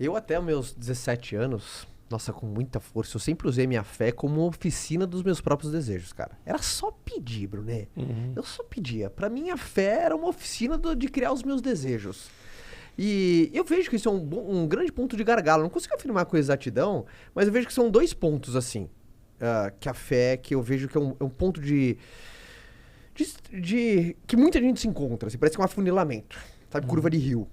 Eu até os meus 17 anos, nossa, com muita força, eu sempre usei minha fé como oficina dos meus próprios desejos, cara. Era só pedir, Bruné. Eu só pedia. Pra mim, a fé era uma oficina de criar os meus desejos. E eu vejo que isso é um grande ponto de gargalo. Não consigo afirmar com exatidão, mas eu vejo que são dois pontos, assim. Que a fé, que eu vejo que é um ponto que muita gente se encontra. Assim, parece que é um afunilamento. Sabe, curva de rio.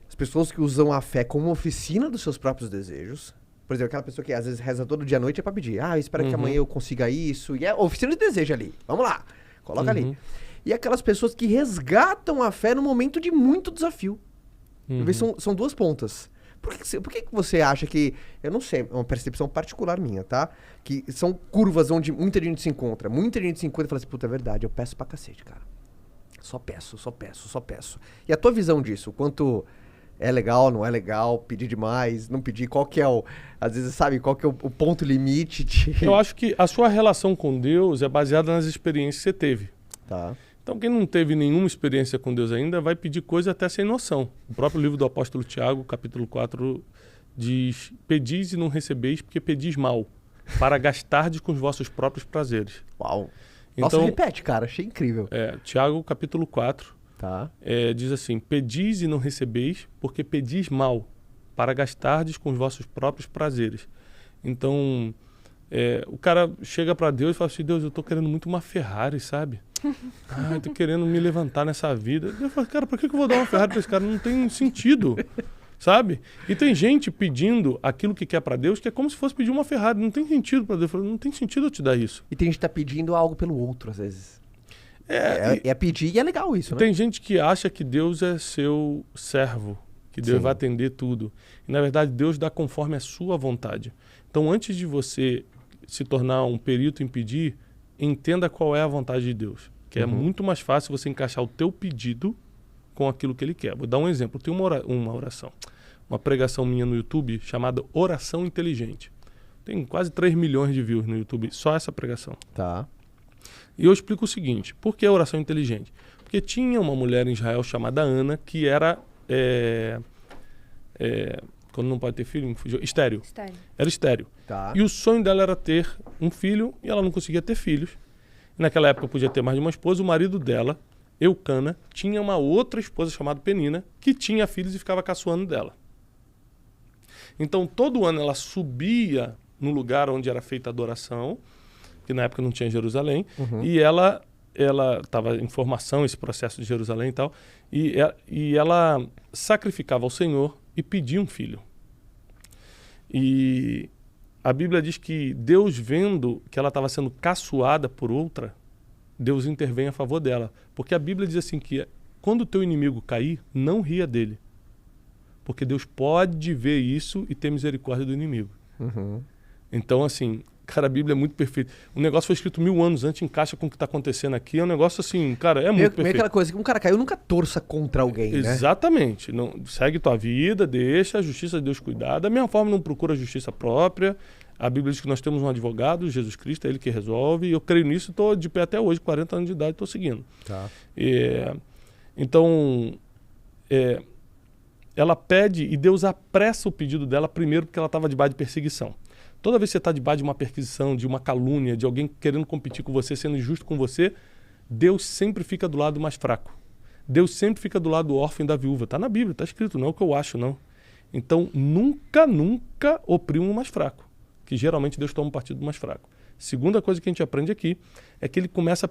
As pessoas que usam a fé como oficina dos seus próprios desejos. Por exemplo, aquela pessoa que às vezes reza todo dia à noite é pra pedir. Eu espero que amanhã eu consiga isso. E é oficina de desejo ali. Vamos lá. Coloca ali. E aquelas pessoas que resgatam a fé no momento de muito desafio. Eu vejo são duas pontas. Por que você acha que... Eu não sei, é uma percepção particular minha, tá? Que são curvas onde muita gente se encontra. Muita gente se encontra e fala assim, puta, é verdade, eu peço pra cacete, cara. Só peço. E a tua visão disso? Quanto é legal, não é legal, pedir demais, não pedir? Qual que é às vezes, sabe, qual que é o ponto limite de... Eu acho que a sua relação com Deus é baseada nas experiências que você teve. Tá. Então, quem não teve nenhuma experiência com Deus ainda vai pedir coisa até sem noção. O próprio livro do apóstolo Tiago, capítulo 4, diz: pedis e não recebeis, porque pedis mal, para gastardes com os vossos próprios prazeres. Uau. Então, nossa, repete, cara, achei incrível. Tiago, capítulo 4, tá. Diz assim: pedis e não recebeis, porque pedis mal, para gastardes com os vossos próprios prazeres. Então, o cara chega para Deus e fala assim: Deus, eu tô querendo muito uma Ferrari, sabe? Eu tô querendo me levantar nessa vida. Eu falo, cara, por que eu vou dar uma Ferrari pra esse cara? Não tem sentido, sabe? E tem gente pedindo aquilo que quer pra Deus, que é como se fosse pedir uma Ferrari. Não tem sentido pra Deus. Eu falo, não tem sentido eu te dar isso. E tem gente que tá pedindo algo pelo outro, às vezes. É pedir e é legal isso, né? Tem gente que acha que Deus é seu servo, que Deus vai atender tudo. E, na verdade, Deus dá conforme a sua vontade. Então, antes de você se tornar um perito em pedir, entenda qual é a vontade de Deus. Que é muito mais fácil você encaixar o teu pedido com aquilo que Ele quer. Vou dar um exemplo. Eu tenho uma oração, uma pregação minha no YouTube chamada Oração Inteligente. Tem quase 3 milhões de views no YouTube, só essa pregação. Tá. E eu explico o seguinte: por que oração inteligente? Porque tinha uma mulher em Israel chamada Ana, que era, quando não pode ter filho, estéril. Era estéril. Tá. E o sonho dela era ter um filho, e ela não conseguia ter filhos. Naquela época podia ter mais de uma esposa. O marido dela, Eucana, tinha uma outra esposa chamada Penina, que tinha filhos e ficava caçoando dela. Então, todo ano ela subia no lugar onde era feita a adoração, que na época não tinha Jerusalém, e ela estava em formação, esse processo de Jerusalém e tal, e ela sacrificava ao Senhor e pedia um filho. E a Bíblia diz que Deus, vendo que ela estava sendo caçoada por outra, Deus intervém a favor dela. Porque a Bíblia diz assim que quando o teu inimigo cair, não ria dele. Porque Deus pode ver isso e ter misericórdia do inimigo. Então, assim, cara, a Bíblia é muito perfeita. O negócio foi escrito 1000 anos antes, encaixa com o que está acontecendo aqui. É um negócio assim, cara, é muito perfeito. Meio aquela coisa que um cara caiu, nunca torça contra alguém, né? Exatamente. Não, segue tua vida, deixa a justiça de Deus cuidar. Da mesma forma, não procura a justiça própria. A Bíblia diz que nós temos um advogado, Jesus Cristo, é Ele que resolve. E eu creio nisso e estou de pé até hoje, 40 anos de idade, estou seguindo. Tá. Então, ela pede e Deus apressa o pedido dela primeiro porque ela estava debaixo de perseguição. Toda vez que você está debaixo de uma perseguição, de uma calúnia, de alguém querendo competir com você, sendo injusto com você, Deus sempre fica do lado mais fraco. Deus sempre fica do lado do órfão e da viúva. Está na Bíblia, está escrito, não é o que eu acho, não. Então, nunca oprima o mais fraco, que geralmente Deus toma um partido do mais fraco. Segunda coisa que a gente aprende aqui é que ela começa a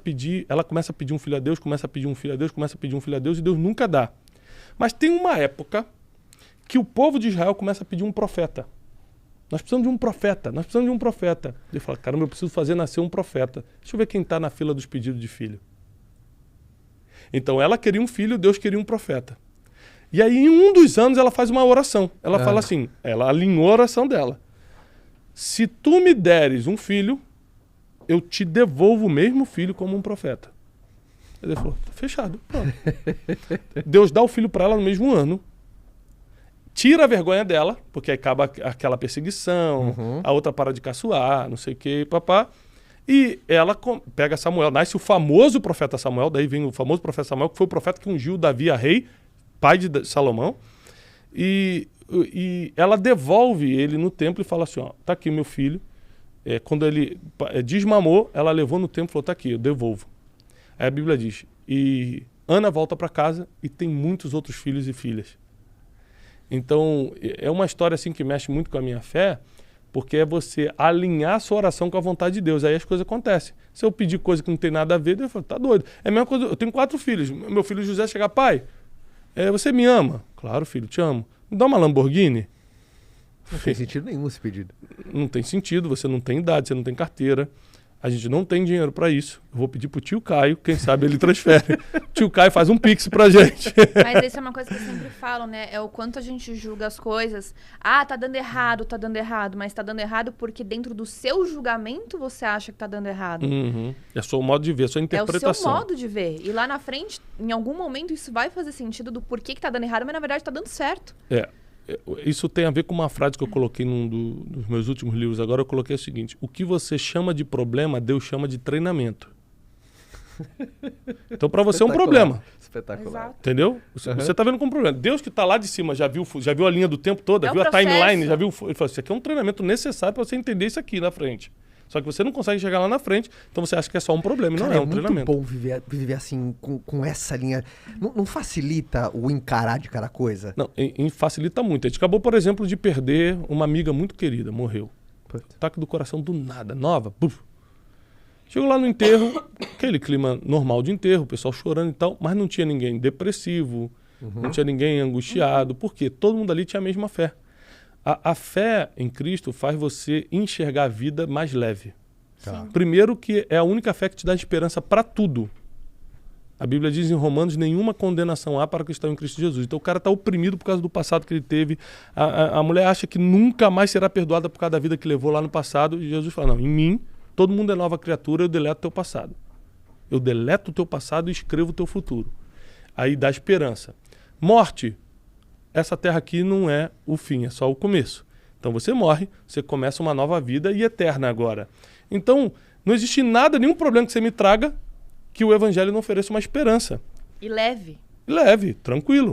pedir um filho a Deus, começa a pedir um filho a Deus, começa a pedir um filho a Deus e Deus nunca dá. Mas tem uma época que o povo de Israel começa a pedir um profeta. Nós precisamos de um profeta, nós precisamos de um profeta. Ele fala, caramba, eu preciso fazer nascer um profeta. Deixa eu ver quem está na fila dos pedidos de filho. Então ela queria um filho, Deus queria um profeta. E aí em um dos anos ela faz uma oração. Ela fala assim, ela alinhou a oração dela. Se tu me deres um filho, eu te devolvo o mesmo filho como um profeta. Ele falou, fechado. Pronto. Deus dá o filho para ela no mesmo ano. Tira a vergonha dela, porque aí acaba aquela perseguição, a outra para de caçoar, não sei o que, papá. E ela pega Samuel, nasce o famoso profeta Samuel, daí vem o famoso profeta Samuel, que foi o profeta que ungiu Davi a rei, pai de Salomão. E ela devolve ele no templo e fala assim, ó, tá aqui meu filho. Quando ele desmamou, ela levou no templo e falou, tá aqui, eu devolvo. Aí a Bíblia diz, e Ana volta para casa e tem muitos outros filhos e filhas. Então, é uma história assim que mexe muito com a minha fé, porque é você alinhar a sua oração com a vontade de Deus. Aí as coisas acontecem. Se eu pedir coisa que não tem nada a ver, Deus fala, tá doido. É a mesma coisa, eu tenho 4 filhos. Meu filho José chega, pai, você me ama? Claro, filho, te amo. Me dá uma Lamborghini? Não tem sentido nenhum esse pedido. Não tem sentido, você não tem idade, você não tem carteira. A gente não tem dinheiro para isso. Eu vou pedir pro tio Caio, quem sabe ele transfere. Tio Caio faz um pix pra gente. Mas isso é uma coisa que eu sempre falo, né? É o quanto a gente julga as coisas. Ah, tá dando errado. Mas tá dando errado porque dentro do seu julgamento você acha que tá dando errado. Uhum. É só o modo de ver, é sua interpretação. É o seu modo de ver. E lá na frente, em algum momento, isso vai fazer sentido do porquê que tá dando errado, mas na verdade tá dando certo. Isso tem a ver com uma frase que eu coloquei num dos meus últimos livros. Agora eu coloquei o seguinte: o que você chama de problema, Deus chama de treinamento. Então para você é um problema. Espetacular. Exato. Entendeu? Você tá vendo como problema. Deus que tá lá de cima já viu a linha do tempo toda, viu a timeline, já viu. Ele falou: isso aqui é um treinamento necessário para você entender isso aqui na frente. Só que você não consegue chegar lá na frente, então você acha que é só um problema. Cara, não é um treinamento. É muito bom viver assim, com essa linha. Não facilita o encarar de cada coisa? Não, facilita muito. A gente acabou, por exemplo, de perder uma amiga muito querida, morreu. Ataque do coração do nada, nova. Buf. Chegou lá no enterro, aquele clima normal de enterro, o pessoal chorando e tal, mas não tinha ninguém depressivo, não tinha ninguém angustiado. Por quê? Todo mundo ali tinha a mesma fé. A fé em Cristo faz você enxergar a vida mais leve. Sim. Primeiro que é a única fé que te dá esperança para tudo. A Bíblia diz em Romanos, nenhuma condenação há para o cristão em Cristo Jesus. Então o cara está oprimido por causa do passado que ele teve. A mulher acha que nunca mais será perdoada por causa da vida que levou lá no passado. E Jesus fala, não, em mim todo mundo é nova criatura, eu deleto o teu passado. Eu deleto o teu passado e escrevo o teu futuro. Aí dá esperança. Morte. Essa terra aqui não é o fim, é só o começo. Então você morre, você começa uma nova vida e eterna agora. Então, não existe nada, nenhum problema que você me traga que o evangelho não ofereça uma esperança. E leve. Leve, tranquilo.